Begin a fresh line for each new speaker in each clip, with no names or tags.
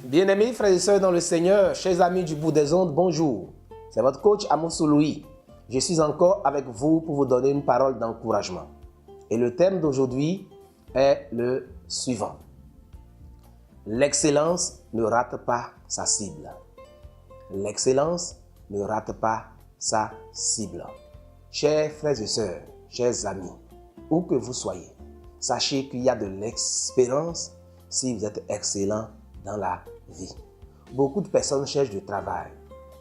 Bien-aimés frères et sœurs dans le Seigneur, chers amis du bout des ondes, bonjour. C'est votre coach Amoussou Louis. Je suis encore avec vous pour vous donner une parole d'encouragement. Et le thème d'aujourd'hui est le suivant. L'excellence ne rate pas sa cible. L'excellence ne rate pas sa cible. Chers frères et sœurs, chers amis, où que vous soyez, sachez qu'il y a de l'espérance si vous êtes excellent dans la vie. Beaucoup de personnes cherchent du travail.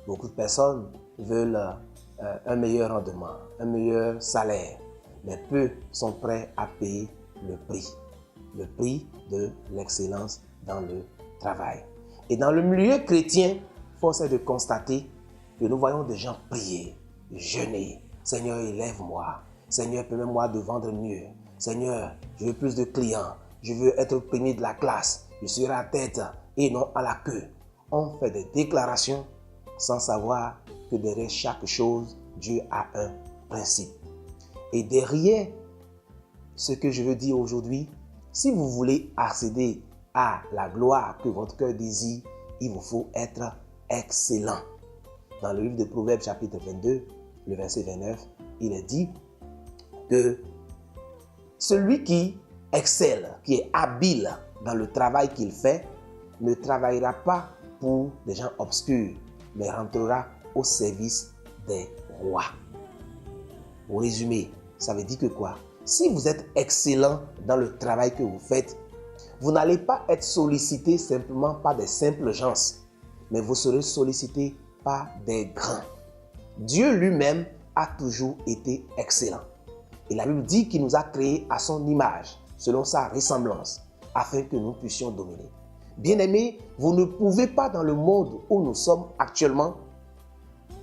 Beaucoup de personnes veulent un meilleur rendement, un meilleur salaire. Mais peu sont prêts à payer le prix de l'excellence dans le travail. Et dans le milieu chrétien, force est de constater que nous voyons des gens prier, jeûner. Seigneur, élève-moi. Seigneur, permets-moi de vendre mieux. Seigneur, je veux plus de clients. Je veux être premier de la classe. Je serai à la tête et non à la queue. On fait des déclarations sans savoir que derrière chaque chose, Dieu a un principe. Et derrière ce que je veux dire aujourd'hui, si vous voulez accéder à la gloire que votre cœur désire, il vous faut être excellent. Dans le livre de Proverbes chapitre 22, le verset 29, il est dit que celui qui excelle, qui est habile dans le travail qu'il fait, ne travaillera pas pour des gens obscurs, mais rentrera au service des rois. Pour résumer, ça veut dire que quoi? Si vous êtes excellent dans le travail que vous faites, vous n'allez pas être sollicité simplement par des simples gens, mais vous serez sollicité par des grands. Dieu lui-même a toujours été excellent. Et la Bible dit qu'il nous a créés à son image, selon sa ressemblance, afin que nous puissions dominer. Bien-aimés, vous ne pouvez pas dans le monde où nous sommes actuellement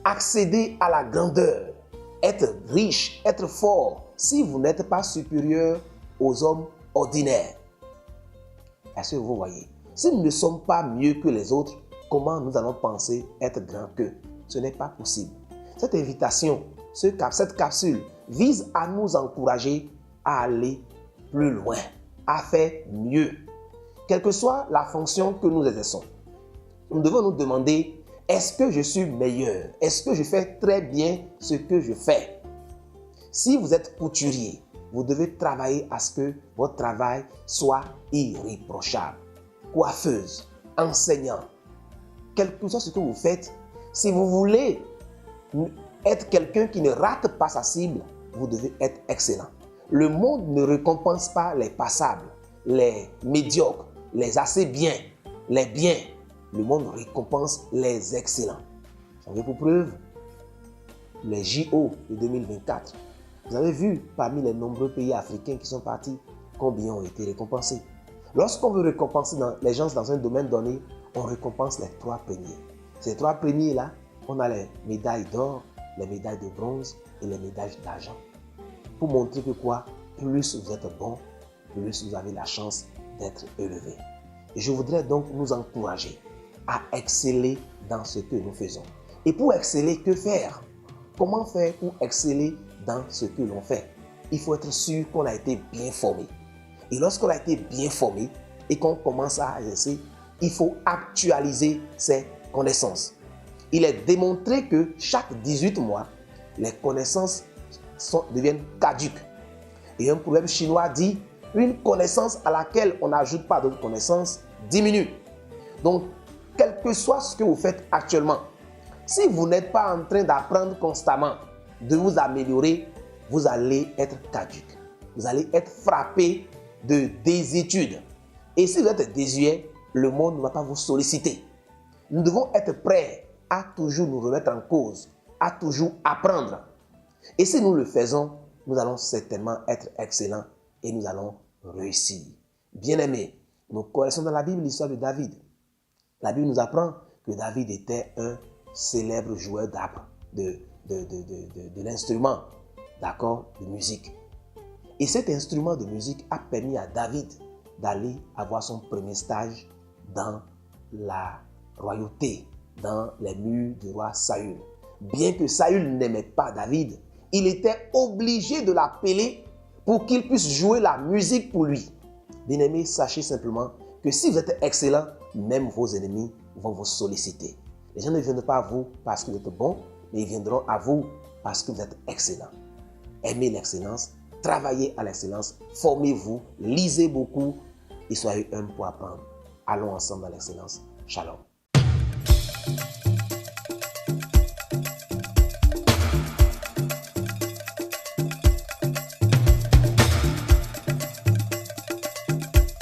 accéder à la grandeur, être riche, être fort, si vous n'êtes pas supérieur aux hommes ordinaires. Est-ce que vous voyez? Si nous ne sommes pas mieux que les autres, comment nous allons penser être grands qu'eux? Ce n'est pas possible. Cette invitation, cette capsule vise à nous encourager à aller plus loin, à faire mieux. Quelle que soit la fonction que nous exerçons, nous devons nous demander, est-ce que je suis meilleur? Est-ce que je fais très bien ce que je fais? Si vous êtes couturier, vous devez travailler à ce que votre travail soit irréprochable. Coiffeuse, enseignant, quel que soit ce que vous faites, si vous voulez être quelqu'un qui ne rate pas sa cible, vous devez être excellent. Le monde ne récompense pas les passables, les médiocres, les assez bien, les biens. Le monde récompense les excellents. J'en veux pour preuve les JO de 2024. Vous avez vu parmi les nombreux pays africains qui sont partis, combien ont été récompensés. Lorsqu'on veut récompenser les gens dans un domaine donné, on récompense les 3 premiers. Ces 3 premiers-là, on a les médailles d'or, les médailles de bronze et les médailles d'argent. Pour montrer que quoi, plus vous êtes bon, plus vous avez la chance d'être élevé. Et je voudrais donc nous encourager à exceller dans ce que nous faisons. Et pour exceller, que faire? Comment faire pour exceller dans ce que l'on fait? Il faut être sûr qu'on a été bien formé. Et lorsqu'on a été bien formé et qu'on commence à exercer, il faut actualiser ses connaissances. Il est démontré que chaque 18 mois, les connaissances deviennent caduques. Et un proverbe chinois dit, une connaissance à laquelle on n'ajoute pas d'autres connaissances diminue. Donc, quel que soit ce que vous faites actuellement, si vous n'êtes pas en train d'apprendre constamment, de vous améliorer, vous allez être caduque. Vous allez être frappé de désuétude. Et si vous êtes désuet, le monde ne va pas vous solliciter. Nous devons être prêts à toujours nous remettre en cause, à toujours apprendre. Et si nous le faisons, nous allons certainement être excellents et nous allons réussir. Bien-aimés, nous connaissons dans la Bible l'histoire de David. La Bible nous apprend que David était un célèbre joueur d'arbre, de l'instrument, d'accord, de musique. Et cet instrument de musique a permis à David d'aller avoir son premier stage dans la royauté, dans les murs du roi Saül. Bien que Saül n'aimait pas David, il était obligé de l'appeler pour qu'il puisse jouer la musique pour lui. Bien-aimés, sachez simplement que si vous êtes excellent, même vos ennemis vont vous solliciter. Les gens ne viendront pas à vous parce que vous êtes bon, mais ils viendront à vous parce que vous êtes excellent. Aimez l'excellence, travaillez à l'excellence, formez-vous, lisez beaucoup et soyez humbles pour apprendre. Allons ensemble dans l'excellence. Shalom.